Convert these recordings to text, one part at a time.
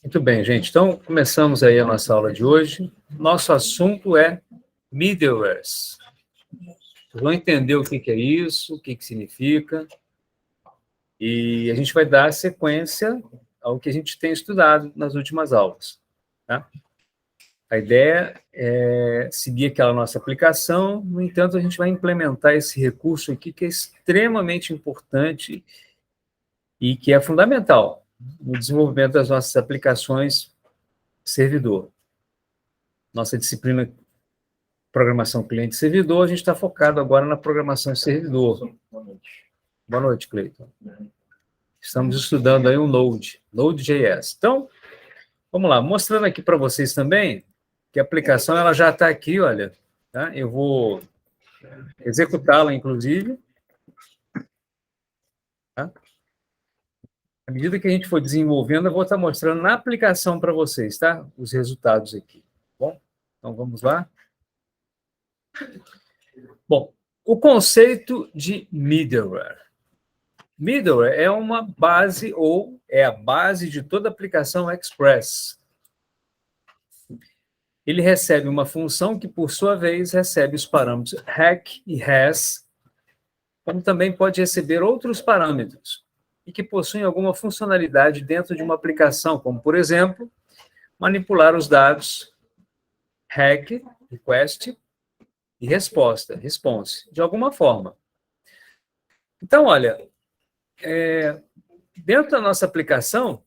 Muito bem, gente. Então, começamos aí a nossa aula de hoje. Nosso assunto é middlewares. Vocês vão entender o que é isso, o que significa, e a gente vai dar sequência ao que a gente tem estudado nas últimas aulas. Tá? A ideia é seguir aquela nossa aplicação, no entanto, a gente vai implementar esse recurso aqui que é extremamente importante e que é fundamental no desenvolvimento das nossas aplicações servidor. Nossa disciplina programação cliente-servidor, a gente está focado agora na programação servidor. Boa noite, Cleiton. Estamos estudando aí o Node.js. Então, vamos lá, mostrando aqui para vocês também que a aplicação ela já está aqui, olha, tá? Eu vou executá-la, inclusive. Tá? À medida que a gente for desenvolvendo, eu vou estar mostrando na aplicação para vocês, tá? Os resultados aqui. Bom, então vamos lá. Bom, o conceito de middleware. Middleware é uma base, ou é a base de toda aplicação Express. Ele recebe uma função que, por sua vez, recebe os parâmetros hack e has, como também pode receber outros parâmetros, e que possuem alguma funcionalidade dentro de uma aplicação, como, por exemplo, manipular os dados hack, request, e resposta, response, de alguma forma. Então, olha, dentro da nossa aplicação,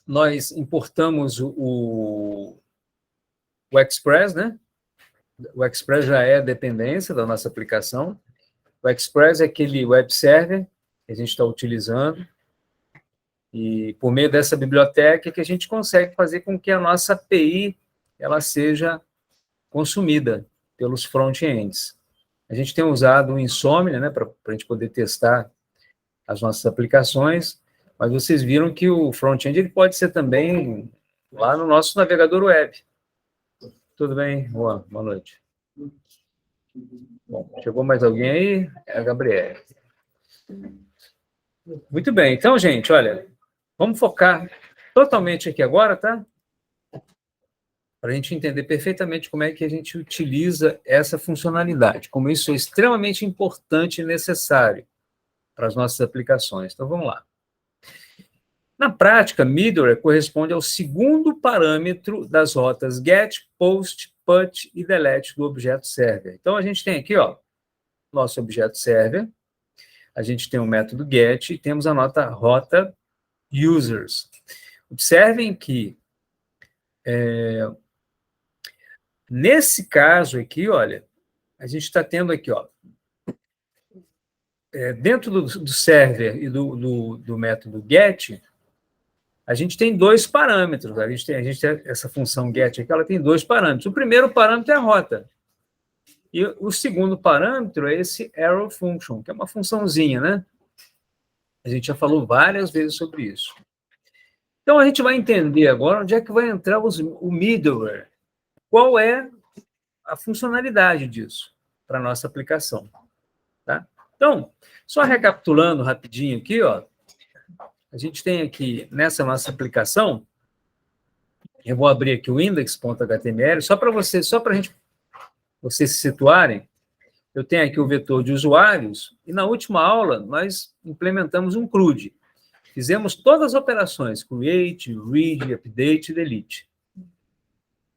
nós importamos o Express, né? O Express já é a dependência da nossa aplicação. O Express é aquele web server que a gente está utilizando. E por meio dessa biblioteca que a gente consegue fazer com que a nossa API ela seja consumida pelos front-ends. A gente tem usado o Insomnia, né, para a gente poder testar as nossas aplicações, mas vocês viram que o front-end ele pode ser também lá no nosso navegador web. Tudo bem, Juan? Boa noite. Bom, chegou mais alguém aí? É a Gabriela. Muito bem, então, gente, olha, vamos focar totalmente aqui agora, tá? Para a gente entender perfeitamente como é que a gente utiliza essa funcionalidade, como isso é extremamente importante e necessário para as nossas aplicações. Então, vamos lá. Na prática, middleware corresponde ao segundo parâmetro das rotas get, post, put e delete do objeto server. Então, a gente tem aqui, ó, nosso objeto server, a gente tem o método get e temos a rota users. Observem que, nesse caso aqui, olha, a gente está tendo aqui, ó, dentro do server e do método get, a gente tem dois parâmetros. A gente tem essa função get aqui, ela tem dois parâmetros. O primeiro parâmetro é a rota. E o segundo parâmetro é esse arrow function, que é uma funçãozinha, né? A gente já falou várias vezes sobre isso. Então, a gente vai entender agora onde é que vai entrar o middleware. Qual é a funcionalidade disso para a nossa aplicação. Tá? Então, só recapitulando rapidinho aqui, ó, a gente tem aqui, nessa nossa aplicação, eu vou abrir aqui o index.html, só para vocês se situarem, eu tenho aqui o vetor de usuários, e na última aula nós implementamos um CRUD. Fizemos todas as operações, create, read, update e delete.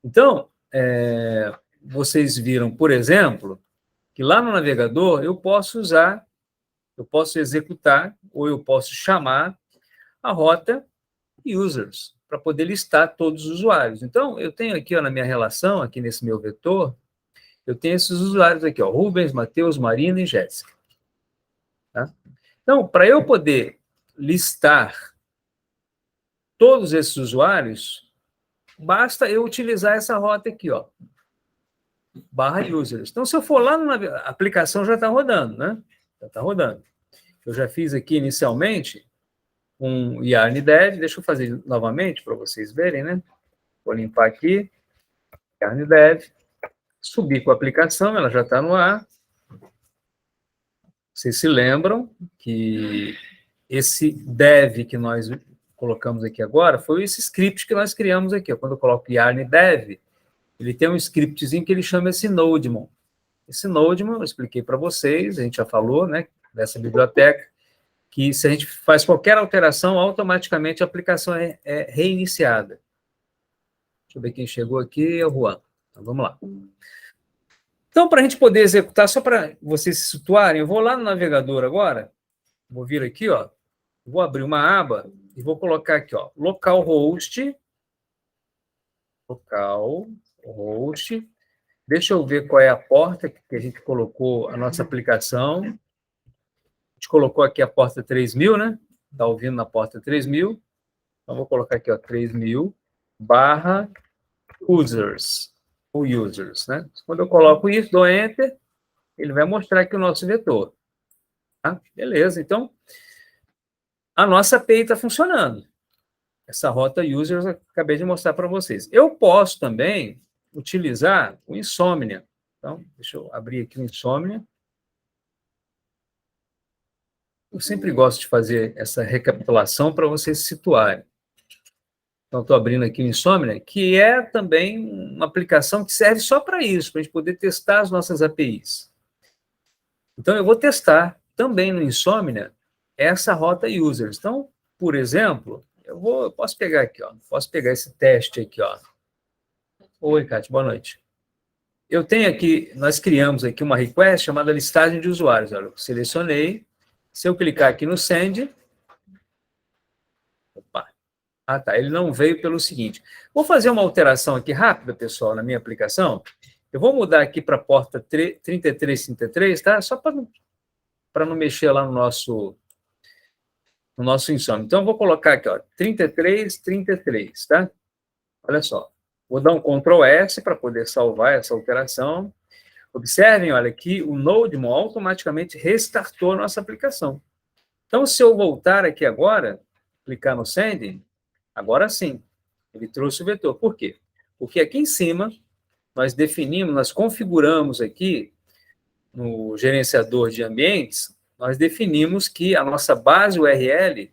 Então, vocês viram, por exemplo, que lá no navegador eu posso executar, ou eu posso chamar a rota users, para poder listar todos os usuários. Então, eu tenho aqui, ó, na minha relação, aqui nesse meu vetor, eu tenho esses usuários aqui, ó, Rubens, Matheus, Marina e Jéssica. Tá? Então, para eu poder listar todos esses usuários, basta eu utilizar essa rota aqui, ó, /users. Então, se eu for lá a aplicação já está rodando, né? Já está rodando. Eu já fiz aqui inicialmente um yarn dev, deixa eu fazer novamente para vocês verem, né? Vou limpar aqui, yarn dev, subir com a aplicação, ela já está no ar. Vocês se lembram que esse dev que nós colocamos aqui agora foi esse script que nós criamos aqui. Ó. Quando eu coloco yarn dev, ele tem um scriptzinho que ele chama esse nodemon. Esse nodemon, eu expliquei para vocês, a gente já falou, né, dessa biblioteca, que se a gente faz qualquer alteração, automaticamente a aplicação é reiniciada. Deixa eu ver quem chegou aqui, é o Juan. Então, vamos lá. Então, para a gente poder executar, só para vocês se situarem, eu vou lá no navegador agora, vou vir aqui, ó, vou abrir uma aba e vou colocar aqui, ó, localhost. Deixa eu ver qual é a porta que a gente colocou a nossa aplicação. A gente colocou aqui a porta 3000, né? Está ouvindo na porta 3000. Então, vou colocar aqui, ó, 3000 barra users, ou users, né? Quando eu coloco isso, dou Enter, ele vai mostrar aqui o nosso vetor. Tá? Beleza, então, a nossa API está funcionando. Essa rota users eu acabei de mostrar para vocês. Eu posso também utilizar o Insomnia. Então, deixa eu abrir aqui o Insomnia. Eu sempre gosto de fazer essa recapitulação para vocês se situarem. Então, estou abrindo aqui o Insomnia, que é também uma aplicação que serve só para isso, para a gente poder testar as nossas APIs. Então, eu vou testar também no Insomnia essa rota users. Então, por exemplo, eu posso pegar aqui, ó, posso pegar esse teste aqui, ó. Oi, Cátia, boa noite. Eu tenho aqui, nós criamos aqui uma request chamada listagem de usuários. Olha, eu selecionei. Se eu clicar aqui no send, opa, ah, tá, ele não veio pelo seguinte. Vou fazer uma alteração aqui rápida, pessoal, na minha aplicação. Eu vou mudar aqui para a porta 3333, tá? Só para não mexer lá no nosso Insomnia. Então, eu vou colocar aqui, ó, 3333, tá? Olha só. Vou dar um Ctrl S para poder salvar essa alteração. Observem, olha, que o nodemon automaticamente restartou a nossa aplicação. Então, se eu voltar aqui agora, clicar no Send, agora sim, ele trouxe o vetor. Por quê? Porque aqui em cima, nós definimos, nós configuramos aqui, no gerenciador de ambientes, nós definimos que a nossa base URL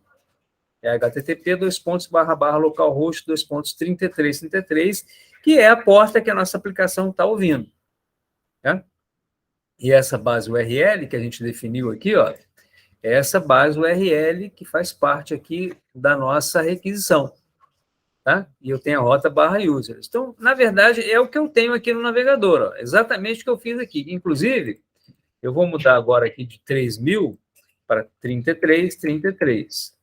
é http://localhost:3333, que é a porta que a nossa aplicação está ouvindo. Tá? E essa base URL que a gente definiu aqui, ó, é essa base URL que faz parte aqui da nossa requisição. Tá? E eu tenho a rota /users. Então, na verdade, é o que eu tenho aqui no navegador. Ó, exatamente o que eu fiz aqui. Inclusive, eu vou mudar agora aqui de 3000 para 3333.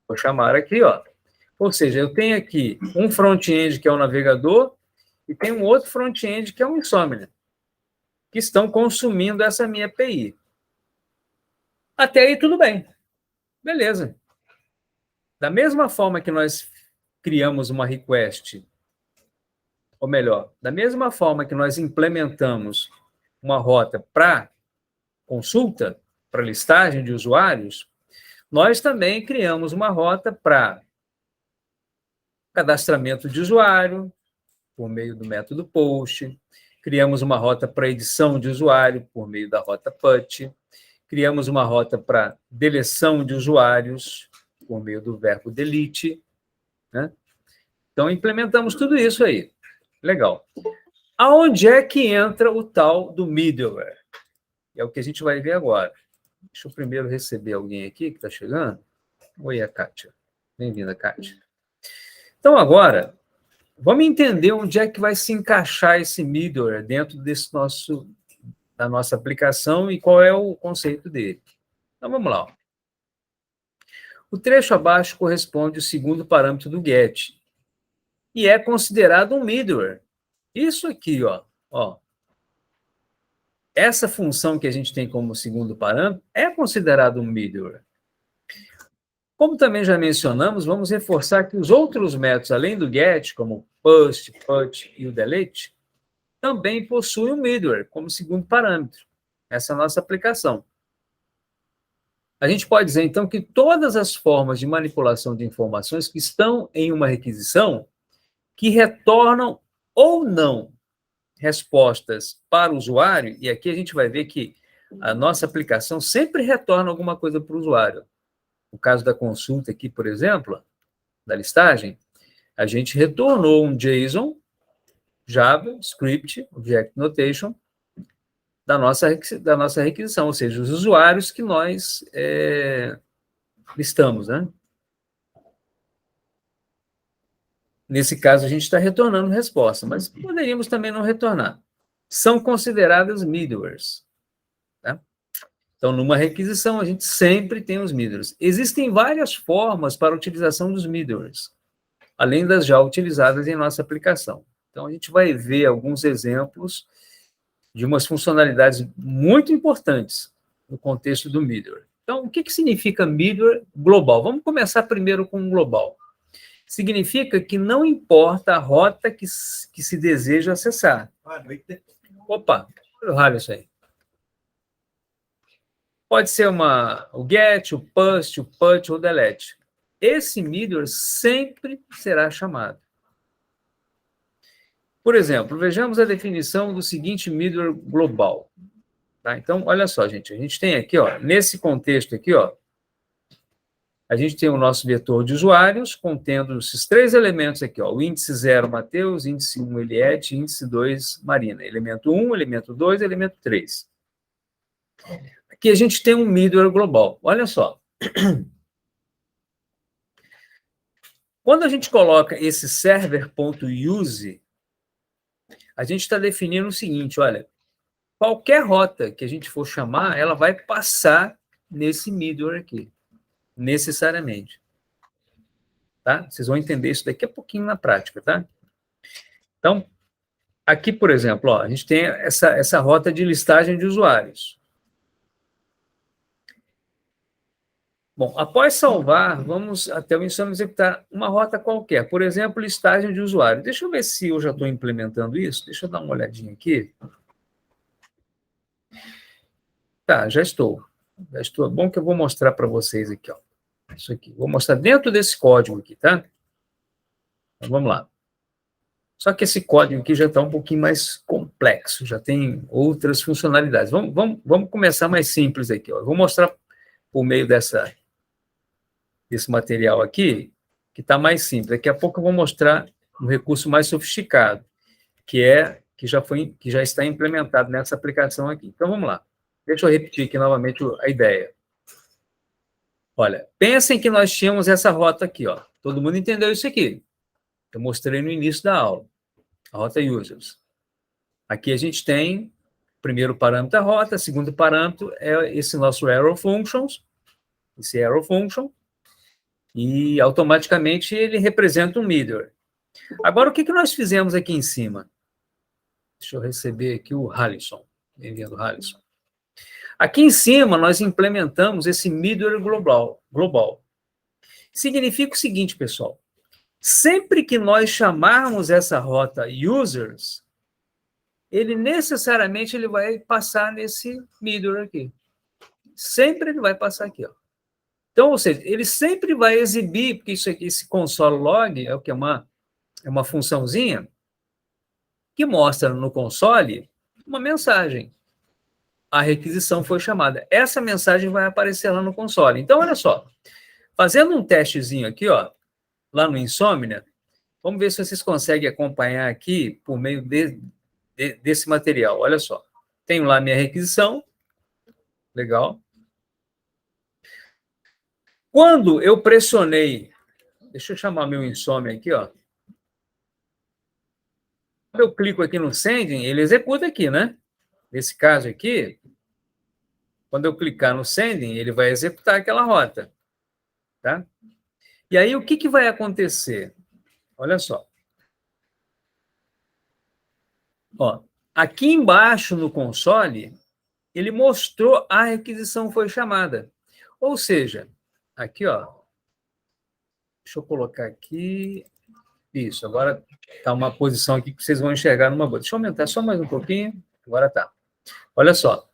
Vou chamar aqui, ó. Ou seja, eu tenho aqui um front-end que é o navegador e tem um outro front-end que é o Insomnia, que estão consumindo essa minha API. Até aí tudo bem. Beleza. Da mesma forma que nós criamos uma request, ou melhor, da mesma forma que nós implementamos uma rota para consulta, para listagem de usuários, nós também criamos uma rota para cadastramento de usuário, por meio do método post, criamos uma rota para edição de usuário, por meio da rota put, criamos uma rota para deleção de usuários, por meio do verbo delete, né? Então, implementamos tudo isso aí. Legal. Aonde é que entra o tal do middleware? É o que a gente vai ver agora. Deixa eu primeiro receber alguém aqui que está chegando. Oi, a Kátia. Bem-vinda, Kátia. Então, agora, vamos entender onde é que vai se encaixar esse middleware dentro da nossa aplicação e qual é o conceito dele. Então, vamos lá. O trecho abaixo corresponde ao segundo parâmetro do GET e é considerado um middleware. Isso aqui, ó, essa função que a gente tem como segundo parâmetro é considerado um middleware. Como também já mencionamos, vamos reforçar que os outros métodos, além do GET, como o PUST, PUT e o DELETE, também possuem um middleware como segundo parâmetro. Essa é a nossa aplicação. A gente pode dizer, então, que todas as formas de manipulação de informações que estão em uma requisição, que retornam ou não respostas para o usuário, e aqui a gente vai ver que a nossa aplicação sempre retorna alguma coisa para o usuário. No caso da consulta aqui, por exemplo, da listagem, a gente retornou um JSON, JavaScript, Object Notation, da nossa requisição, ou seja, os usuários que nós listamos, né? Nesse caso, a gente está retornando resposta, mas poderíamos também não retornar. São consideradas middlewares. Tá? Então, numa requisição, a gente sempre tem os middlewares. Existem várias formas para a utilização dos middlewares, além das já utilizadas em nossa aplicação. Então, a gente vai ver alguns exemplos de umas funcionalidades muito importantes no contexto do middleware. Então, o que significa middleware global? Vamos começar primeiro com o global. Significa que não importa a rota que se deseja acessar. Opa, eu ralho isso aí. Pode ser o GET, o PUST, o PUT ou o DELETE. Esse middleware sempre será chamado. Por exemplo, vejamos a definição do seguinte middleware global. Tá? Então, olha só, gente, a gente tem aqui, ó, nesse contexto aqui, ó, a gente tem o nosso vetor de usuários, contendo esses três elementos aqui, ó, o índice 0, Matheus, índice 1, Eliette, índice 2, Marina. Elemento 1, elemento 2, elemento 3. Aqui a gente tem um middleware global. Olha só. Quando a gente coloca esse server.use, a gente está definindo o seguinte, olha, qualquer rota que a gente for chamar, ela vai passar nesse middleware aqui, necessariamente. Tá? Vocês vão entender isso daqui a pouquinho na prática, tá? Então, aqui, por exemplo, ó, a gente tem essa rota de listagem de usuários. Bom, após salvar, vamos até o Insome executar uma rota qualquer, por exemplo, listagem de usuários. Deixa eu ver se eu já estou implementando isso. Deixa eu dar uma olhadinha aqui. Tá, já estou. Já estou. Bom que eu vou mostrar para vocês aqui, ó. Isso aqui. Vou mostrar dentro desse código aqui, tá? Então, vamos lá. Só que esse código aqui já está um pouquinho mais complexo, já tem outras funcionalidades. Vamos começar mais simples aqui, ó. Eu vou mostrar por meio desse material aqui, que está mais simples. Daqui a pouco eu vou mostrar um recurso mais sofisticado, que já está implementado nessa aplicação aqui. Então, vamos lá. Deixa eu repetir aqui novamente a ideia. Olha, pensem que nós tínhamos essa rota aqui, ó. Todo mundo entendeu isso aqui? Eu mostrei no início da aula. A rota users. Aqui a gente tem o primeiro parâmetro da rota, o segundo parâmetro é esse nosso arrow functions, esse arrow function, e automaticamente ele representa um middleware. Agora, o que nós fizemos aqui em cima? Deixa eu receber aqui o Halisson. Bem-vindo, Halisson. Aqui em cima, nós implementamos esse middleware global. Significa o seguinte, pessoal. Sempre que nós chamarmos essa rota users, ele necessariamente vai passar nesse middleware aqui. Sempre ele vai passar aqui, ó. Então, ou seja, ele sempre vai exibir, porque isso aqui, esse console log é o que é uma funçãozinha que mostra no console uma mensagem. A requisição foi chamada. Essa mensagem vai aparecer lá no console. Então, olha só. Fazendo um testezinho aqui, ó, lá no Insomnia, vamos ver se vocês conseguem acompanhar aqui por meio desse material. Olha só. Tenho lá minha requisição. Legal. Quando eu pressionei, deixa eu chamar meu Insomnia aqui, ó. Quando eu clico aqui no Sending, ele executa aqui, né? Nesse caso aqui, quando eu clicar no Sending, ele vai executar aquela rota. Tá? E aí, o que vai acontecer? Olha só. Ó, aqui embaixo no console, ele mostrou a requisição foi chamada. Ou seja, aqui, ó. Deixa eu colocar aqui. Isso, agora está uma posição aqui que vocês vão enxergar numa boa. Deixa eu aumentar só mais um pouquinho. Agora tá. Olha só.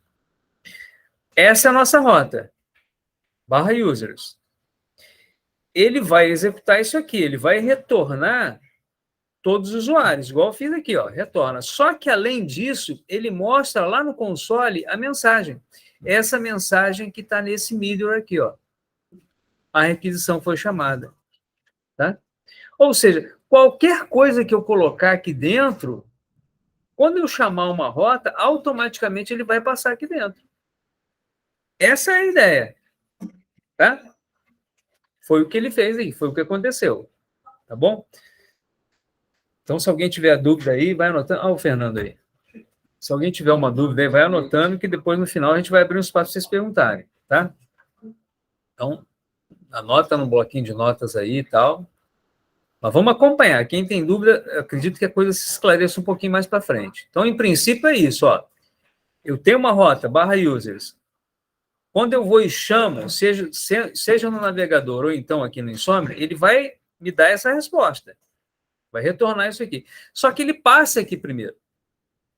Essa é a nossa rota. /users. Ele vai executar isso aqui. Ele vai retornar todos os usuários, igual eu fiz aqui, ó. Retorna. Só que, além disso, ele mostra lá no console a mensagem. Essa mensagem que está nesse middleware aqui, ó. A requisição foi chamada. Tá? Ou seja, qualquer coisa que eu colocar aqui dentro, quando eu chamar uma rota, automaticamente ele vai passar aqui dentro. Essa é a ideia. Tá? Foi o que ele fez aí, foi o que aconteceu. Tá bom? Então, se alguém tiver dúvida aí, vai anotando. Olha o Fernando aí. Se alguém tiver uma dúvida aí, vai anotando, que depois, no final, a gente vai abrir um espaço para vocês perguntarem, tá? Então, anota no bloquinho de notas aí e tal. Mas vamos acompanhar. Quem tem dúvida, acredito que a coisa se esclareça um pouquinho mais para frente. Então, em princípio, é isso, ó. Eu tenho uma rota, /users. Quando eu vou e chamo, seja no navegador ou então aqui no Insomnia, ele vai me dar essa resposta. Vai retornar isso aqui. Só que ele passa aqui primeiro.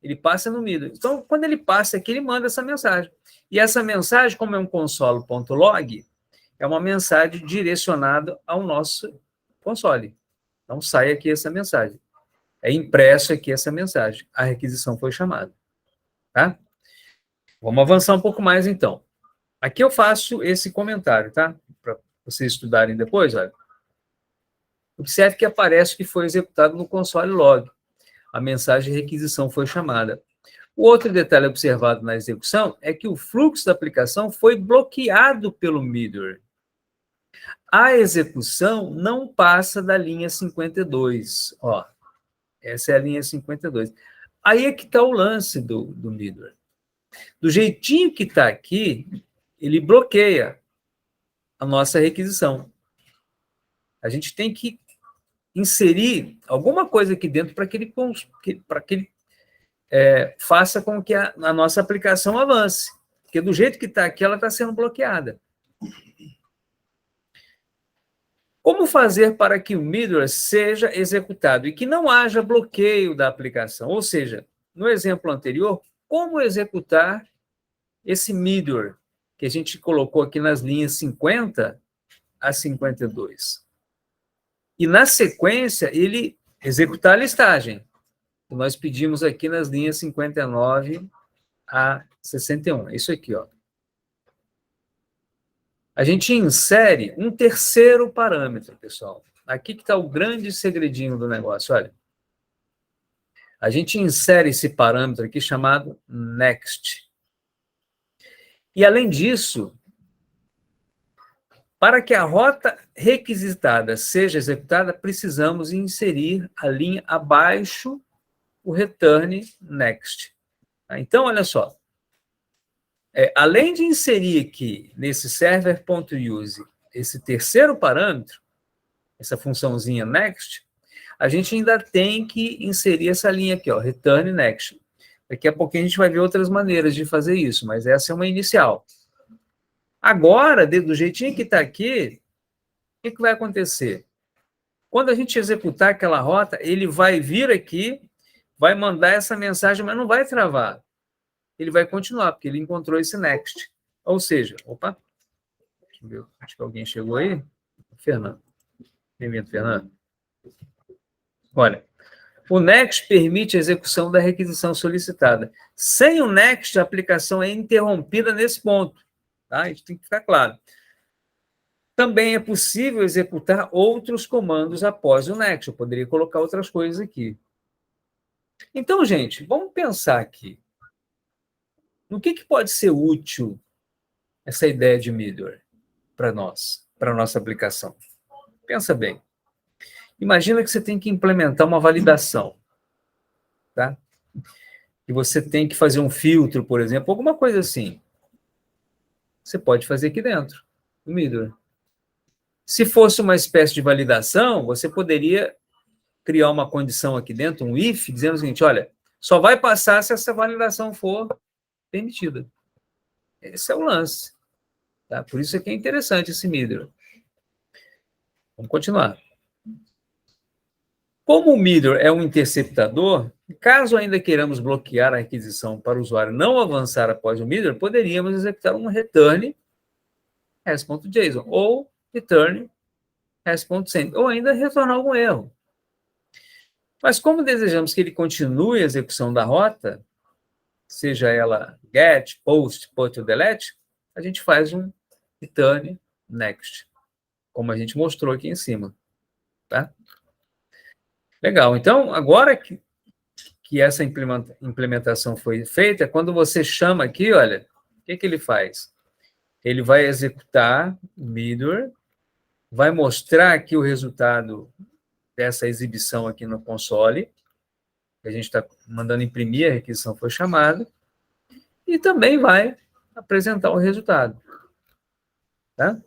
Ele passa no middle. Então, quando ele passa aqui, ele manda essa mensagem. E essa mensagem, como é um console.log, é uma mensagem direcionada ao nosso console. Então, sai aqui essa mensagem. É impresso aqui essa mensagem. A requisição foi chamada. Tá? Vamos avançar um pouco mais, então. Aqui eu faço esse comentário, tá? Para vocês estudarem depois, olha. Observe que aparece que foi executado no console log. A mensagem de requisição foi chamada. O outro detalhe observado na execução é que o fluxo da aplicação foi bloqueado pelo middleware. A execução não passa da linha 52. Ó, essa é a linha 52. Aí é que está o lance do middleware. Do jeitinho que está aqui, ele bloqueia a nossa requisição. A gente tem que inserir alguma coisa aqui dentro para que ele faça com que a nossa aplicação avance. Porque do jeito que está aqui, ela está sendo bloqueada. Como fazer para que o middleware seja executado e que não haja bloqueio da aplicação? Ou seja, no exemplo anterior, como executar esse middleware que a gente colocou aqui nas linhas 50 a 52? E, na sequência, ele executar a listagem, que nós pedimos aqui nas linhas 59 a 61. É isso aqui, ó. A gente insere um terceiro parâmetro, pessoal. Aqui que está o grande segredinho do negócio, olha. A gente insere esse parâmetro aqui chamado next. E, além disso, para que a rota requisitada seja executada, precisamos inserir a linha abaixo o return next. Então, olha só. Além de inserir aqui nesse server.use esse terceiro parâmetro, essa funçãozinha next, a gente ainda tem que inserir essa linha aqui, ó, return next. Daqui a pouquinho a gente vai ver outras maneiras de fazer isso, mas essa é uma inicial. Agora, do jeitinho que está aqui, o que vai acontecer? Quando a gente executar aquela rota, ele vai vir aqui, vai mandar essa mensagem, mas não vai travar. Ele vai continuar, porque ele encontrou esse next. Ou seja, opa, deixa eu ver, acho que alguém chegou aí. Fernando. Bem-vindo, Fernando. Olha, o next permite a execução da requisição solicitada. Sem o next, a aplicação é interrompida nesse ponto. Tá? Isso tem que ficar claro. Também é possível executar outros comandos após o next. Eu poderia colocar outras coisas aqui. Então, gente, vamos pensar aqui. No que pode ser útil essa ideia de middleware para nós, para a nossa aplicação? Pensa bem. Imagina que você tem que implementar uma validação, tá? E você tem que fazer um filtro, por exemplo, alguma coisa assim. Você pode fazer aqui dentro, no middleware. Se fosse uma espécie de validação, você poderia criar uma condição aqui dentro, um if, dizendo o seguinte, olha, só vai passar se essa validação for permitida. Esse é o lance. Tá? Por isso é que é interessante esse middleware. Vamos continuar. Como o middleware é um interceptador, caso ainda queiramos bloquear a requisição para o usuário não avançar após o middleware, poderíamos executar um return res.json ou return res.send, ou ainda retornar algum erro. Mas como desejamos que ele continue a execução da rota, seja ela get, post, put ou delete, a gente faz um return next, como a gente mostrou aqui em cima. Tá? Legal. Então, agora que essa implementação foi feita, quando você chama aqui, olha, o que ele faz? Ele vai executar o middleware, vai mostrar aqui o resultado dessa exibição aqui no console, que a gente está mandando imprimir, a requisição foi chamada, e também vai apresentar o resultado. Tá?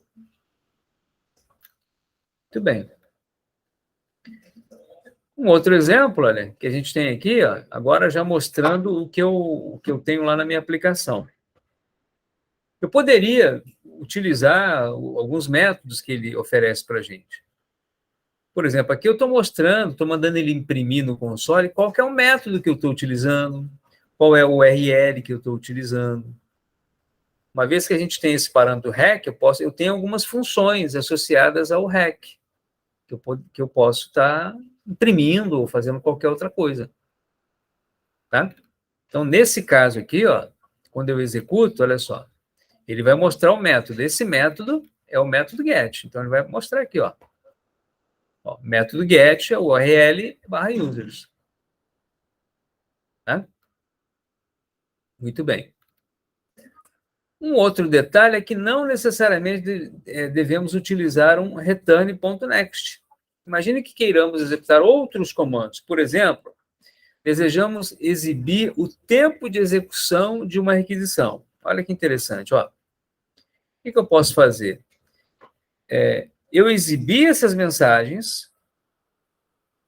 Muito bem. Um outro exemplo, olha, que a gente tem aqui, ó, agora já mostrando o que eu tenho lá na minha aplicação. Eu poderia utilizar alguns métodos que ele oferece para a gente. Por exemplo, aqui eu estou mostrando, estou mandando ele imprimir no console qual que é o método que eu estou utilizando, qual é o URL que eu estou utilizando. Uma vez que a gente tem esse parâmetro REC, eu tenho algumas funções associadas ao REC, que eu posso estar imprimindo ou fazendo qualquer outra coisa. Tá? Então, nesse caso aqui, ó, quando eu executo, olha só, ele vai mostrar o método. Esse método é o método get. Então, ele vai mostrar aqui, ó. Método get é o URL/users. Tá? Muito bem. Um outro detalhe é que não necessariamente devemos utilizar um return.next. Imagine que queiramos executar outros comandos. Por exemplo, desejamos exibir o tempo de execução de uma requisição. Olha que interessante. Ó. O que eu posso fazer? Eu exibi essas mensagens.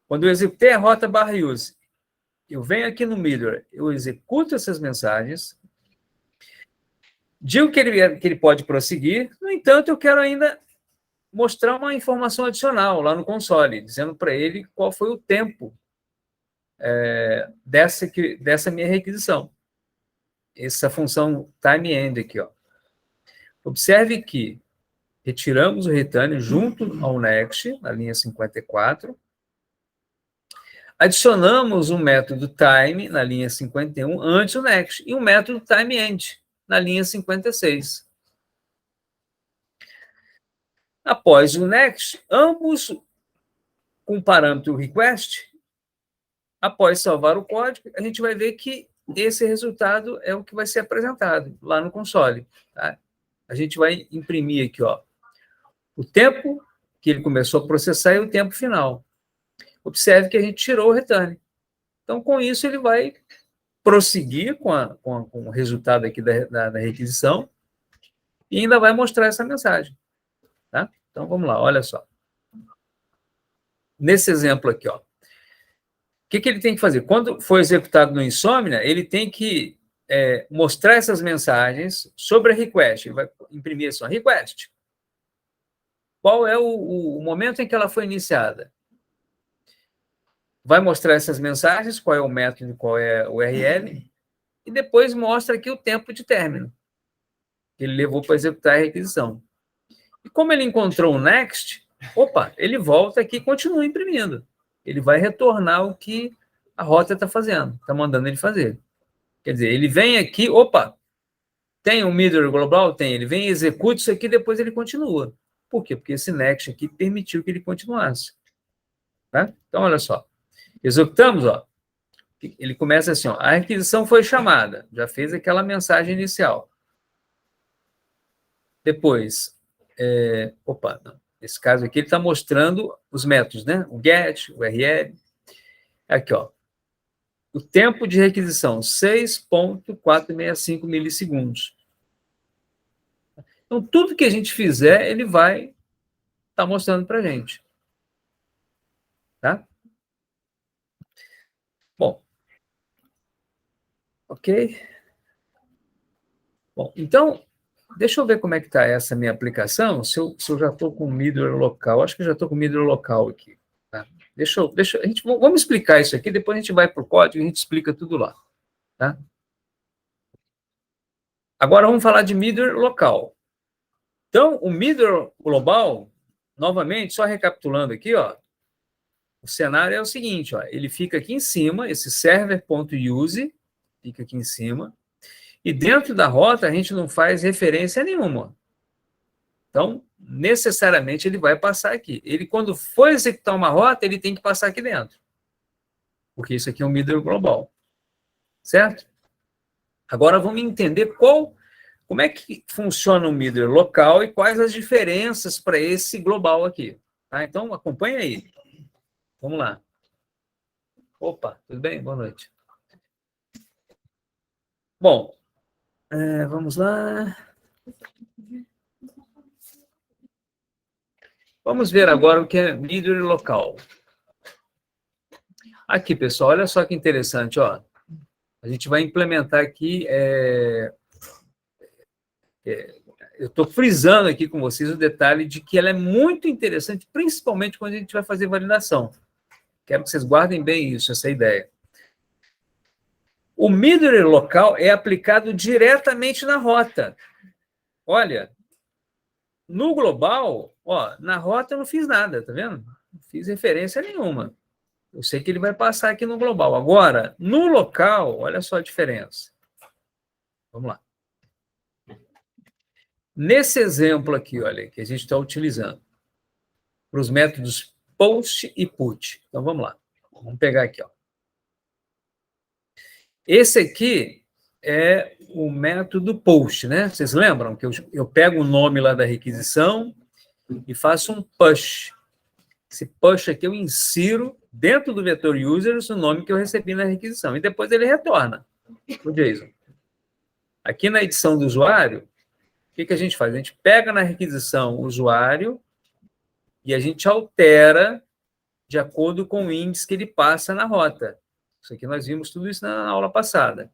Quando eu executei a rota /use, eu venho aqui no middleware, eu executo essas mensagens, digo que ele pode prosseguir, no entanto, eu quero ainda mostrar uma informação adicional lá no console, dizendo para ele qual foi o tempo dessa minha requisição. Essa função timeEnd aqui. Ó. Observe que retiramos o return junto ao next, na linha 54. Adicionamos um método time, na linha 51, antes do next, e um método timeEnd, na linha 56. Após o next, ambos com o parâmetro request, após salvar o código, a gente vai ver que esse resultado é o que vai ser apresentado lá no console. Tá? A gente vai imprimir aqui, ó, o tempo que ele começou a processar e o tempo final. Observe que a gente tirou o return. Então, com isso, ele vai prosseguir com o resultado aqui da requisição e ainda vai mostrar essa mensagem. Tá? Então, vamos lá, olha só. Nesse exemplo aqui, ó, o que ele tem que fazer? Quando for executado no Insomnia, ele tem que mostrar essas mensagens sobre a request. Ele vai imprimir assim, request. Qual é o momento em que ela foi iniciada? Vai mostrar essas mensagens, qual é o método, qual é o URL, e depois mostra aqui o tempo de término que ele levou para executar a requisição. E como ele encontrou o next, ele volta aqui e continua imprimindo. Ele vai retornar o que a rota está fazendo, está mandando ele fazer. Quer dizer, ele vem aqui, tem um middleware global? Tem. Ele vem e executa isso aqui, depois ele continua. Por quê? Porque esse next aqui permitiu que ele continuasse. Tá? Então, olha só. Executamos, ó. Ele começa assim, ó. A requisição foi chamada. Já fez aquela mensagem inicial. Depois, não. Nesse caso aqui, ele está mostrando os métodos, né? O get, o URL. Aqui, ó. O tempo de requisição, 6,465 milissegundos. Então, tudo que a gente fizer, ele vai estar mostrando para a gente. Tá? Bom. Ok? Bom, então, deixa eu ver como é que está essa minha aplicação, se eu já estou com o middleware local. Acho que já estou com o middleware local aqui. Tá? Vamos explicar isso aqui, depois a gente vai para o código e a gente explica tudo lá. Tá? Agora vamos falar de middleware local. Então, o middleware global, novamente, só recapitulando aqui, ó, o cenário é o seguinte, ó, ele fica aqui em cima, esse server.use fica aqui em cima, e dentro da rota a gente não faz referência nenhuma. Então, necessariamente, ele vai passar aqui. Ele, quando for executar uma rota, ele tem que passar aqui dentro. porque isso aqui é um middle global, certo? Agora vamos entender como é que funciona o middle local e quais as diferenças para esse global aqui. Tá? Então, acompanha aí. Vamos lá. Opa, tudo bem? Boa noite. Bom, vamos lá. Vamos ver agora o que é middle local. Aqui, pessoal, olha só que interessante, ó. A gente vai implementar aqui, eu estou frisando aqui com vocês o detalhe de que ela é muito interessante, principalmente quando a gente vai fazer validação. Quero que vocês guardem bem isso, essa ideia. O middle local é aplicado diretamente na rota. Olha, no global, ó, na rota eu não fiz nada, tá vendo? Não fiz referência nenhuma. Eu sei que ele vai passar aqui no global. Agora, no local, olha só a diferença. Vamos lá. Nesse exemplo aqui, olha, que a gente está utilizando, para os métodos post e put. Então, vamos lá. Vamos pegar aqui, ó. Esse aqui é o método post, né? Vocês lembram que eu pego o nome lá da requisição e faço um push. Esse push aqui eu insiro dentro do vetor users o nome que eu recebi na requisição. E depois ele retorna o JSON. Aqui na edição do usuário, o que a gente faz? A gente pega na requisição o usuário e a gente altera de acordo com o índice que ele passa na rota. Isso aqui nós vimos tudo isso na aula passada.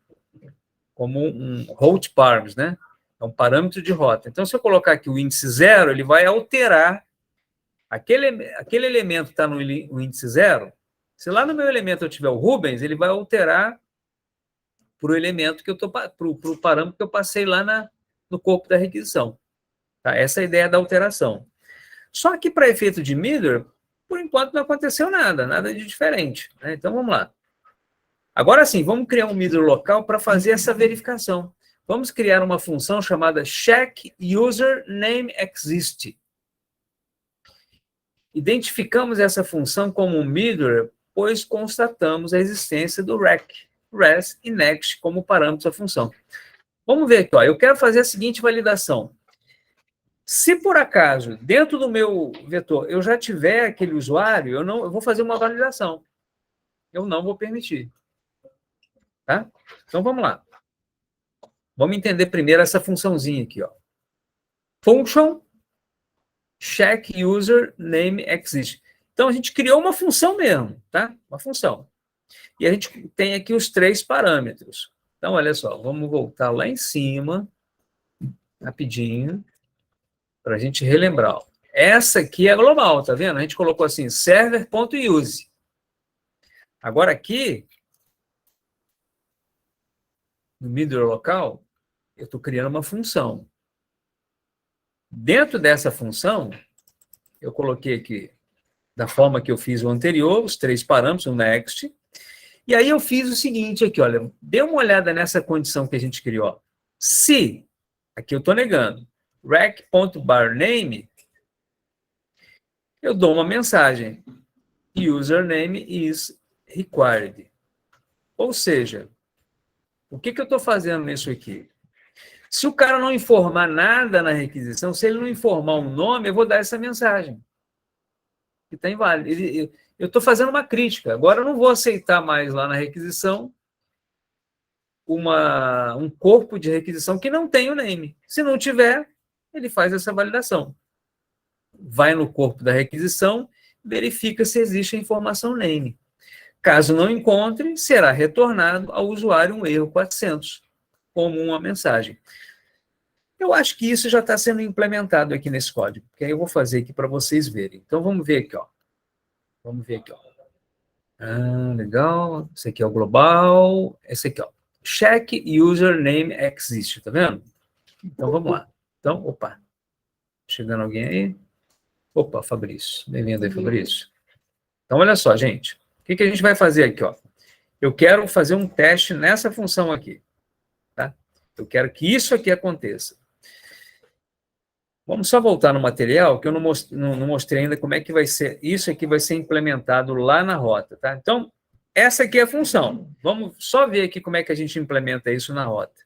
Como um route params, né? É um parâmetro de rota. Então, se eu colocar aqui o índice 0, ele vai alterar aquele elemento que está no índice 0. Se lá no meu elemento eu tiver o Rubens, ele vai alterar para o elemento que eu estou, para o parâmetro que eu passei lá no corpo da requisição. Tá? Essa é a ideia da alteração. Só que para efeito de middle, por enquanto não aconteceu nada de diferente. Né? Então vamos lá. Agora sim, vamos criar um middle local para fazer essa verificação. Vamos criar uma função chamada check user name exist. Identificamos essa função como um middle, pois constatamos a existência do rec, res e next como parâmetros da função. Vamos ver aqui, ó. Eu quero fazer a seguinte validação. Se por acaso, dentro do meu vetor, eu já tiver aquele usuário, eu vou fazer uma validação. Eu não vou permitir. Tá? Então, vamos lá. Vamos entender primeiro essa funçãozinha aqui, ó. Function check user name exist. Então, a gente criou uma função mesmo, tá? Uma função. E a gente tem aqui os 3 parâmetros. Então, olha só, vamos voltar lá em cima, rapidinho, para a gente relembrar. Ó. Essa aqui é global, tá vendo? A gente colocou assim, server.use. Agora aqui, no middle local, eu estou criando uma função. Dentro dessa função, eu coloquei aqui, da forma que eu fiz o anterior, os 3 parâmetros, o next. E aí eu fiz o seguinte aqui, olha, dê uma olhada nessa condição que a gente criou. Se, aqui eu estou negando, rec.barName, eu dou uma mensagem. Username is required. Ou seja, o que eu estou fazendo nisso aqui? Se o cara não informar nada na requisição, se ele não informar um nome, eu vou dar essa mensagem. Que está inválido. Eu estou fazendo uma crítica. Agora eu não vou aceitar mais lá na requisição um corpo de requisição que não tem o name. Se não tiver, ele faz essa validação. Vai no corpo da requisição, verifica se existe a informação name. Caso não encontre, será retornado ao usuário um erro 400, como uma mensagem. Eu acho que isso já está sendo implementado aqui nesse código, que aí eu vou fazer aqui para vocês verem. Então, vamos ver aqui, ó. Vamos ver aqui, ó. Legal. Esse aqui é o global. Esse aqui, ó. Check username exist, tá vendo? Então, vamos lá. Então, opa. Chegando alguém aí. Opa, Fabrício. Bem-vindo aí, Fabrício. Então, olha só, gente. O que a gente vai fazer aqui, ó? Eu quero fazer um teste nessa função aqui, tá? Eu quero que isso aqui aconteça. Vamos só voltar no material, que eu não mostrei ainda como é que vai ser. Isso aqui vai ser implementado lá na rota, tá? Então, essa aqui é a função. Vamos só ver aqui como é que a gente implementa isso na rota,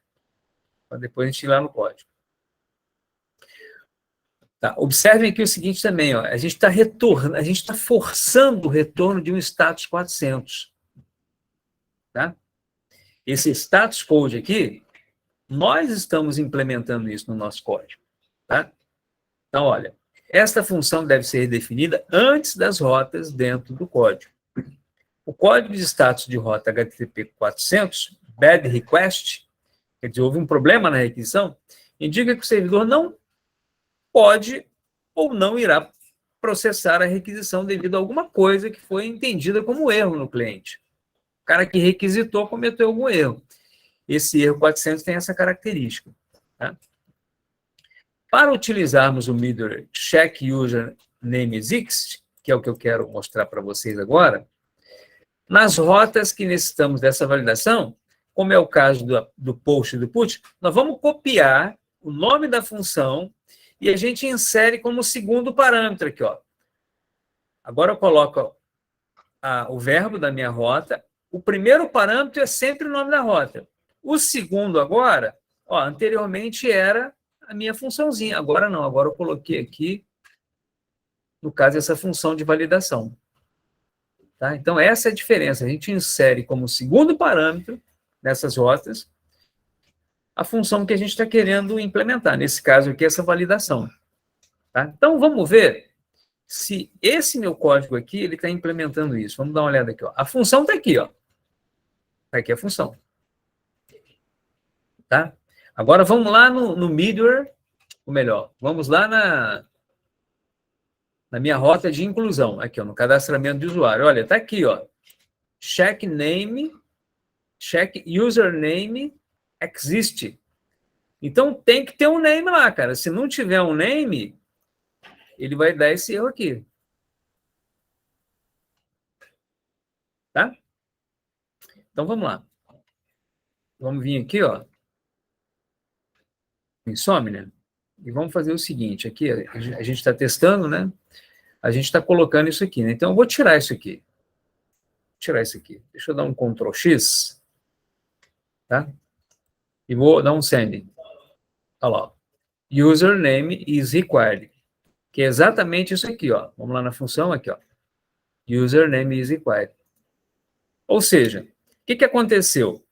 para depois a gente ir lá no código. Tá, observem aqui o seguinte também, ó, a gente está retornando, a gente está forçando o retorno de um status 400. Tá? Esse status code aqui, nós estamos implementando isso no nosso código. Tá? Então, olha, esta função deve ser definida antes das rotas dentro do código. O código de status de rota HTTP 400, bad request, quer dizer, houve um problema na requisição, indica que o servidor não pode ou não irá processar a requisição devido a alguma coisa que foi entendida como erro no cliente. O cara que requisitou cometeu algum erro. Esse erro 400 tem essa característica. Tá? Para utilizarmos o middleware check user name exist, que é o que eu quero mostrar para vocês agora, nas rotas que necessitamos dessa validação, como é o caso do post e do put, nós vamos copiar o nome da função e a gente insere como segundo parâmetro aqui, ó. Agora eu coloco o verbo da minha rota. O primeiro parâmetro é sempre o nome da rota. O segundo agora, ó, anteriormente era a minha funçãozinha. Agora não, agora eu coloquei aqui, no caso, essa função de validação. Tá? Então, essa é a diferença. A gente insere como segundo parâmetro nessas rotas a função que a gente está querendo implementar. Nesse caso aqui, essa validação. Tá? Então, vamos ver se esse meu código aqui ele está implementando isso. Vamos dar uma olhada aqui. Ó. A função está aqui. Está aqui a função. Tá? Agora, vamos lá no middleware, ou melhor, vamos lá na minha rota de inclusão, aqui, ó, no cadastramento de usuário. Olha, está aqui, ó, check name, check username exist. Então, tem que ter um name lá, cara. Se não tiver um name, ele vai dar esse erro aqui. Tá? Então, vamos lá. Vamos vir aqui, ó, Insomnia, e vamos fazer o seguinte, aqui, a gente está testando, né? A gente está colocando isso aqui, né? Então, eu vou tirar isso aqui. Vou tirar isso aqui. Deixa eu dar um Ctrl X, tá? E vou dar um send. Olha lá. Username is required. Que é exatamente isso aqui, ó. Vamos lá na função aqui, ó. Username is required. Ou seja, o que aconteceu?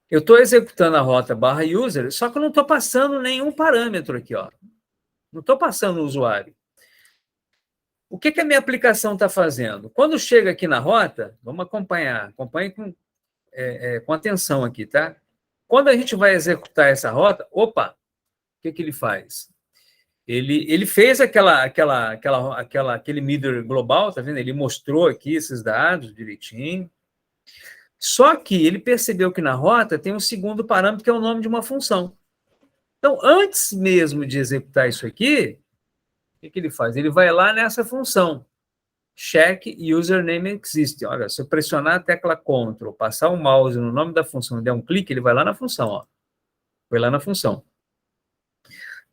Eu estou executando a rota /user, só que eu não estou passando nenhum parâmetro aqui, ó. Não estou passando o usuário. O que a minha aplicação está fazendo? Quando chega aqui na rota, vamos acompanhar. Acompanhe com atenção aqui, tá? Quando a gente vai executar essa rota, opa, o que ele faz? Ele fez aquele middleware global, tá vendo? Ele mostrou aqui esses dados direitinho. Só que ele percebeu que na rota tem um segundo parâmetro, que é o nome de uma função. Então, antes mesmo de executar isso aqui, o que ele faz? Ele vai lá nessa função, check username exist. Olha, se eu pressionar a tecla Ctrl, passar o mouse no nome da função e der um clique, ele vai lá na função, ó. Vai lá na função.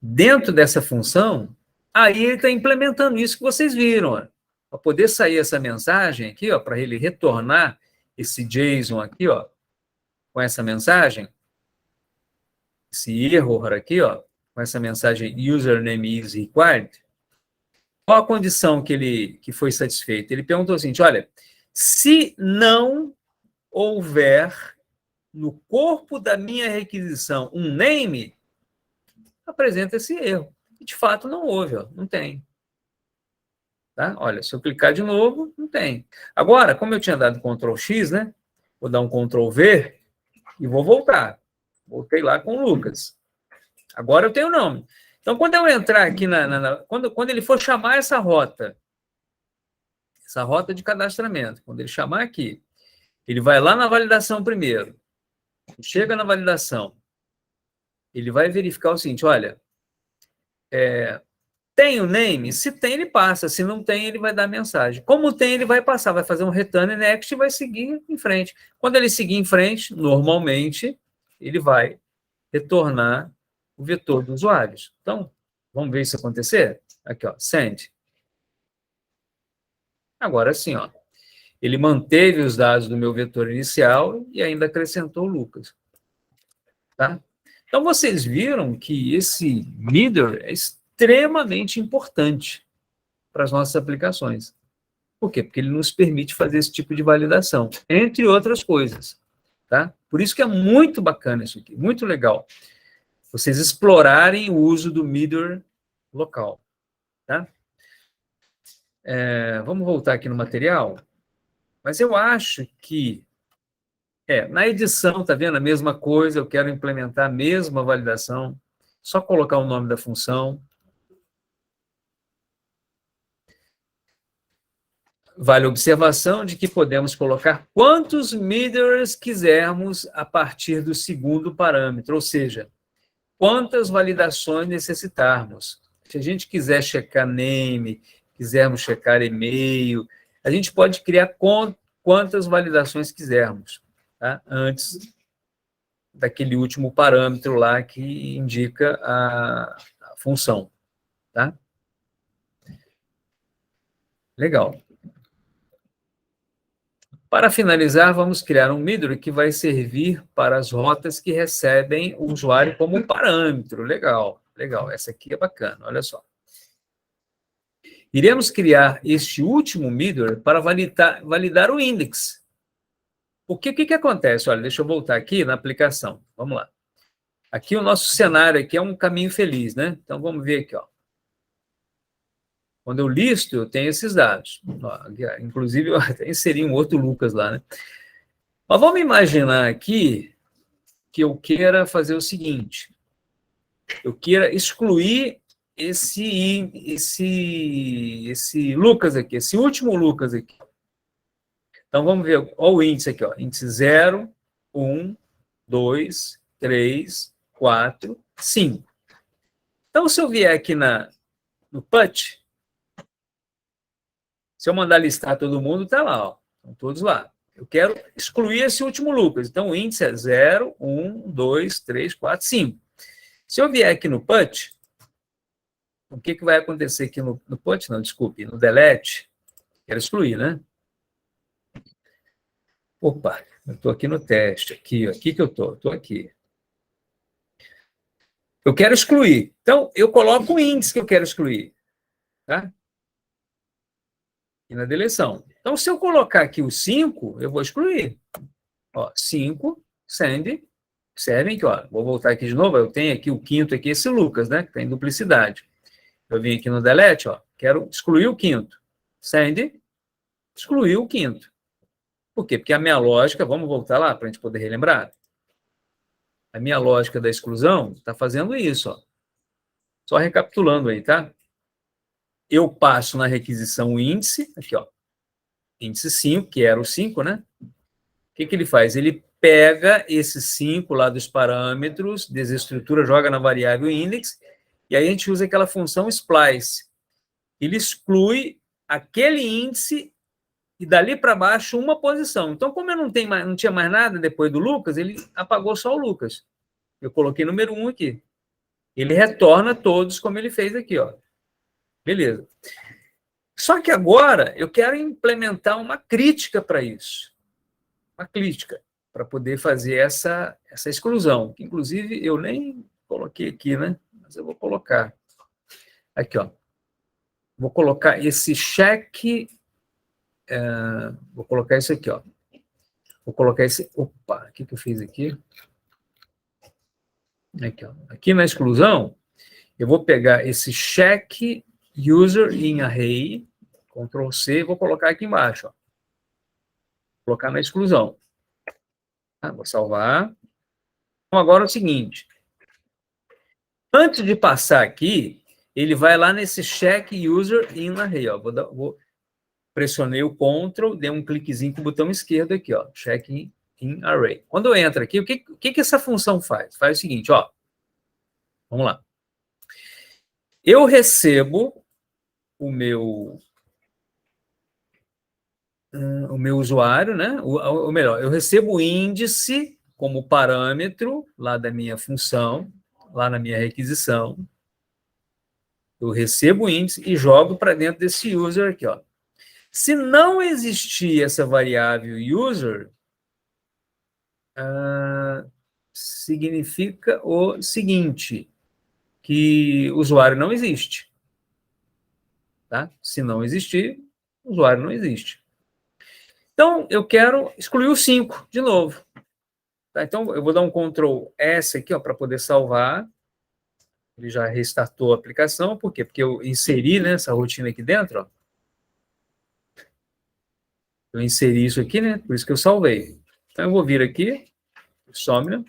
Dentro dessa função, aí ele está implementando isso que vocês viram, para poder sair essa mensagem aqui, ó, para ele retornar esse JSON aqui, ó, com essa mensagem, esse error aqui, ó, com essa mensagem username is required. Qual a condição que foi satisfeita? Ele perguntou o seguinte, olha, se não houver no corpo da minha requisição um name, apresenta esse erro. E, de fato, não houve, ó, não tem. Tá? Olha, se eu clicar de novo, não tem. Agora, como eu tinha dado Ctrl X, né? Vou dar um Ctrl V e vou voltar. Voltei lá com o Lucas. Agora eu tenho o nome. Então, quando eu entrar aqui, quando ele for chamar essa rota de cadastramento, quando ele chamar aqui, ele vai lá na validação primeiro. Chega na validação, ele vai verificar o seguinte, olha, tem o name? Se tem, ele passa. Se não tem, ele vai dar mensagem. Como tem, ele vai passar, vai fazer um return next e vai seguir em frente. Quando ele seguir em frente, normalmente, ele vai retornar o vetor dos usuários. Então, vamos ver isso acontecer? Aqui, ó, send. Agora sim, ó. ele manteve os dados do meu vetor inicial e ainda acrescentou o Lucas. Tá? Então, vocês viram que esse middle é extremamente importante para as nossas aplicações. Por quê? Porque ele nos permite fazer esse tipo de validação, entre outras coisas. Tá? Por isso que é muito bacana isso aqui, muito legal. Vocês explorarem o uso do middle local. Tá? Vamos voltar aqui no material. Mas eu acho que na edição, tá vendo? A mesma coisa, eu quero implementar a mesma validação, só colocar o nome da função. Vale a observação de que podemos colocar quantos middlers quisermos a partir do segundo parâmetro, ou seja, quantas validações necessitarmos. Se a gente quiser checar name, quisermos checar e-mail, a gente pode criar quantas validações quisermos, tá? Antes daquele último parâmetro lá que indica a função. Tá? Legal. Para finalizar, vamos criar um middle que vai servir para as rotas que recebem o usuário como parâmetro. Legal, legal. Essa aqui é bacana, olha só. Iremos criar este último middle para validar o index. O que acontece? Olha, deixa eu voltar aqui na aplicação. Vamos lá. Aqui o nosso cenário aqui é um caminho feliz, né? Então, vamos ver aqui, ó. Quando eu listo, eu tenho esses dados. Inclusive, eu até inseri um outro Lucas lá, né? Mas vamos imaginar aqui que eu queira fazer o seguinte. Eu queira excluir esse Lucas aqui, esse último Lucas aqui. Então, vamos ver, olha o índice aqui, ó. Índice 0, 1, 2, 3, 4, 5. Então, se eu vier aqui no PUT, se eu mandar listar todo mundo, está lá, ó. Estão todos lá. Eu quero excluir esse último Lucas. Então, o índice é 0, 1, 2, 3, 4, 5. Se eu vier aqui no PUT, o que vai acontecer aqui no PUT? Não, desculpe, no delete. Quero excluir, né? Opa, eu estou aqui no teste. Aqui que eu estou. Estou aqui. Eu quero excluir. Então, eu coloco o índice que eu quero excluir. Tá? E na deleção. Então, se eu colocar aqui o 5, eu vou excluir. Ó, 5, send. Observem que, ó, vou voltar aqui de novo, eu tenho aqui o quinto, aqui, esse Lucas, né, que tem duplicidade. Eu vim aqui no delete, ó, quero excluir o quinto. Send, excluir o quinto. Por quê? Porque a minha lógica, vamos voltar lá para a gente poder relembrar. A minha lógica da exclusão está fazendo isso, ó. Só recapitulando aí, tá? Eu passo na requisição o índice, aqui, ó, índice 5, que era o 5, né? O que ele faz? Ele pega esses 5 lá dos parâmetros, desestrutura, joga na variável index, e aí a gente usa aquela função splice. Ele exclui aquele índice e dali para baixo uma posição. Então, como eu não tinha mais nada depois do Lucas, ele apagou só o Lucas. Eu coloquei número 1 aqui. Ele retorna todos como ele fez aqui, ó. Beleza. Só que agora eu quero implementar uma crítica para isso. Uma crítica, para poder fazer essa exclusão. Que, inclusive, eu nem coloquei aqui, né? Mas eu vou colocar. Aqui, ó. Vou colocar esse cheque. Vou colocar isso aqui, ó. Vou colocar esse. Opa, o que eu fiz aqui? Aqui, ó. Aqui na exclusão, eu vou pegar esse check user in array, Ctrl C, vou colocar aqui embaixo, ó. Vou colocar na exclusão. Tá? Vou salvar. Então, agora é o seguinte. Antes de passar aqui, ele vai lá nesse check user in array, ó. Pressionei o Ctrl, dei um cliquezinho com o botão esquerdo aqui, ó. Check in array. Quando eu entro aqui, o que essa função faz? Faz o seguinte, ó. Vamos lá. Eu recebo o meu usuário, né? Ou melhor, eu recebo o índice como parâmetro lá da minha função, lá na minha requisição. Eu recebo o índice e jogo para dentro desse user aqui, ó. Se não existir essa variável user, significa o seguinte, que o usuário não existe. Tá? Se não existir, o usuário não existe. Então, eu quero excluir o 5 de novo. Tá? Então, eu vou dar um Ctrl S aqui para poder salvar. Ele já restartou a aplicação. Por quê? Porque eu inseri, né, essa rotina aqui dentro. Ó. Eu inseri isso aqui, né? Por isso que eu salvei. Então, eu vou vir aqui, Somnia.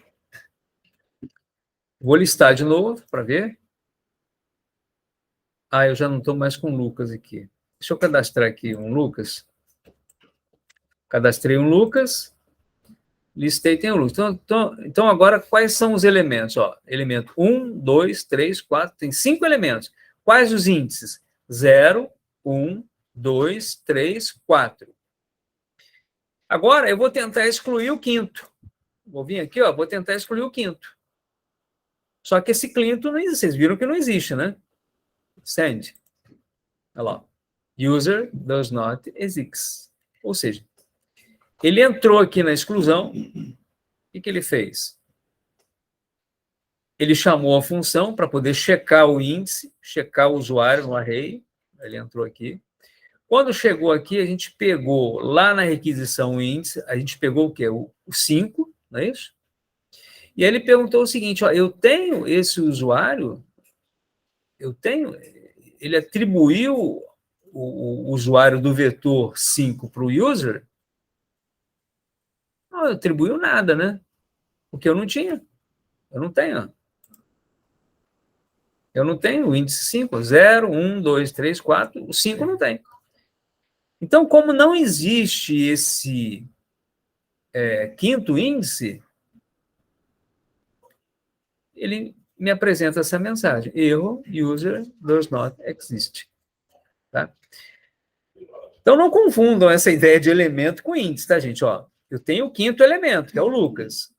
Vou listar de novo para ver. Ah, eu já não estou mais com o Lucas aqui. Deixa eu cadastrar aqui um Lucas. Cadastrei um Lucas. Listei, tem o Lucas. Então, agora, quais são os elementos? Ó, elemento 1, 2, 3, 4, tem 5 elementos. Quais os índices? 0, 1, 2, 3, 4. Agora, eu vou tentar excluir o quinto. Vou vir aqui, ó, vou tentar excluir o quinto. Só que esse quinto não existe. Vocês viram que não existe, né? Send. Olha lá. User does not exist. Ou seja, ele entrou aqui na exclusão. O que ele fez? Ele chamou a função para poder checar o índice, checar o usuário no array. Ele entrou aqui. Quando chegou aqui, a gente pegou lá na requisição o índice, a gente pegou o quê? O 5, não é isso? E aí ele perguntou o seguinte, ó, eu tenho esse usuário, ele atribuiu o usuário do vetor 5 para o user? Não atribuiu nada, né? Porque eu não tinha. Eu não tenho. Eu não tenho o índice 5, 0, 1, 2, 3, 4, o 5 não tem. Então, como não existe esse quinto índice, ele me apresenta essa mensagem. Erro, user does not exist. Tá? Então, não confundam essa ideia de elemento com índice, tá, gente? Ó, eu tenho o quinto elemento, que é o Lucas.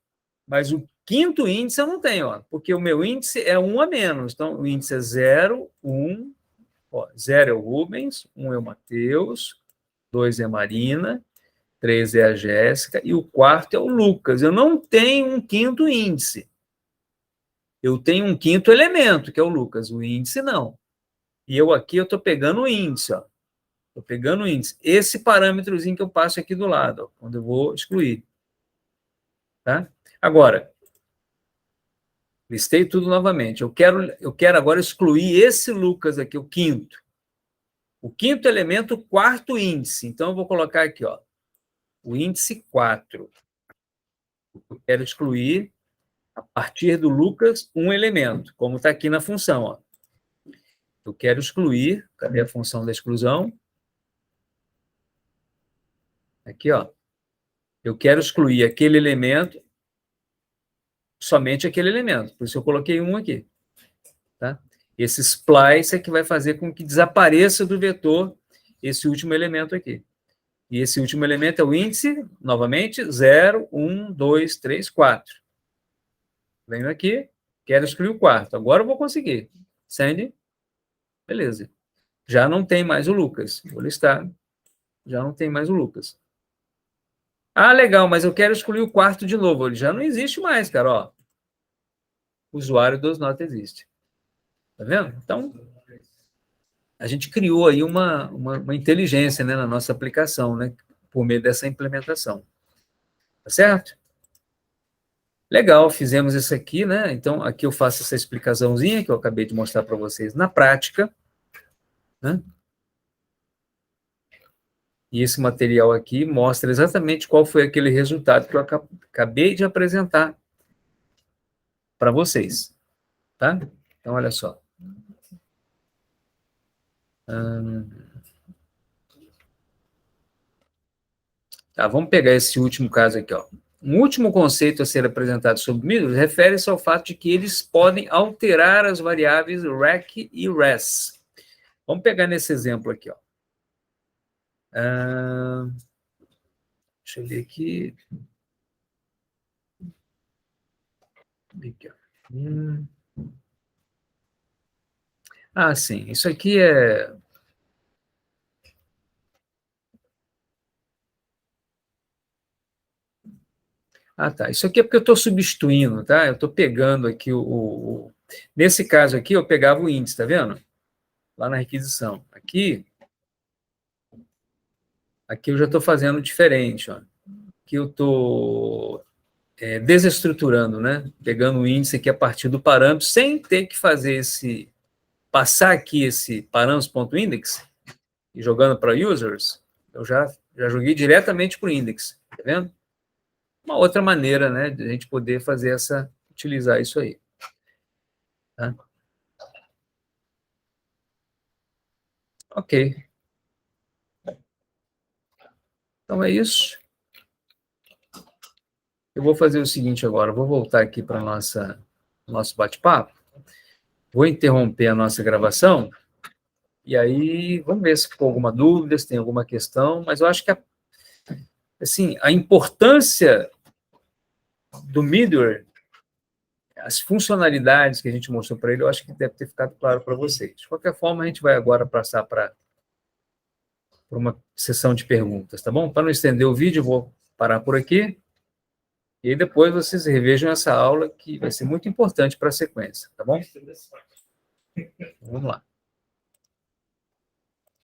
Mas o quinto índice eu não tenho, ó, porque o meu índice é 1 a menos. Então, o índice é 0, 1, ó, 0 é o Rubens, 1 é o Matheus, 2 é a Marina, 3 é a Jéssica, e o quarto é o Lucas. Eu não tenho um quinto índice. Eu tenho um quinto elemento, que é o Lucas. O índice, não. E eu aqui, eu estou pegando o índice, ó. Estou pegando o índice. Esse parâmetrozinho que eu passo aqui do lado, ó, quando eu vou excluir. Tá? Agora, listei tudo novamente. Eu quero agora excluir esse Lucas aqui, o quinto. O quinto elemento, o quarto índice. Então, eu vou colocar aqui, ó, o índice 4. Eu quero excluir, a partir do Lucas, um elemento, como está aqui na função. Ó. Eu quero excluir, cadê a função da exclusão? Aqui, ó. Eu quero excluir aquele elemento, somente aquele elemento. Por isso eu coloquei um aqui. Tá? Esse splice é que vai fazer com que desapareça do vetor esse último elemento aqui. E esse último elemento é o índice, novamente, 0, 1, 2, 3, 4. Venho aqui, quero excluir o quarto. Agora eu vou conseguir. Send. Beleza. Já não tem mais o Lucas. Vou listar. Já não tem mais o Lucas. Ah, legal, mas eu quero excluir o quarto de novo. Ele já não existe mais, cara. Ó. O usuário does not existe. Tá vendo? Então, a gente criou aí uma inteligência, né, na nossa aplicação, né, por meio dessa implementação. Tá certo? Legal, fizemos isso aqui, né? Então, aqui eu faço essa explicaçãozinha que eu acabei de mostrar para vocês na prática, né? E esse material aqui mostra exatamente qual foi aquele resultado que eu acabei de apresentar para vocês, tá? Então, olha só. Tá, vamos pegar esse último caso aqui, ó. Um último conceito a ser apresentado sobre middles refere-se ao fato de que eles podem alterar as variáveis rec e res. Vamos pegar nesse exemplo aqui, ó. Deixa eu ver aqui. Ah, sim. Isso aqui é... Ah, tá. Isso aqui é porque eu estou substituindo, tá? Eu estou pegando aqui Nesse caso aqui, eu pegava o índice, tá vendo? Lá na requisição. Aqui eu já estou fazendo diferente, ó. Aqui eu estou desestruturando, né? Pegando o índice aqui a partir do parâmetro, sem ter que passar aqui esse parâmetros.index e jogando para users, eu já joguei diretamente para o index, tá vendo? Uma outra maneira, né, de a gente poder utilizar isso aí. Tá? Ok. Então é isso. Eu vou fazer o seguinte agora, vou voltar aqui para nosso bate-papo, vou interromper a nossa gravação, e aí vamos ver se ficou alguma dúvida, se tem alguma questão, mas eu acho que assim, a importância do middleware, as funcionalidades que a gente mostrou para ele, eu acho que deve ter ficado claro para vocês. De qualquer forma, a gente vai agora passar para uma sessão de perguntas, tá bom? Para não estender o vídeo, eu vou parar por aqui, e aí depois vocês revejam essa aula, que vai ser muito importante para a sequência, tá bom? Vamos lá.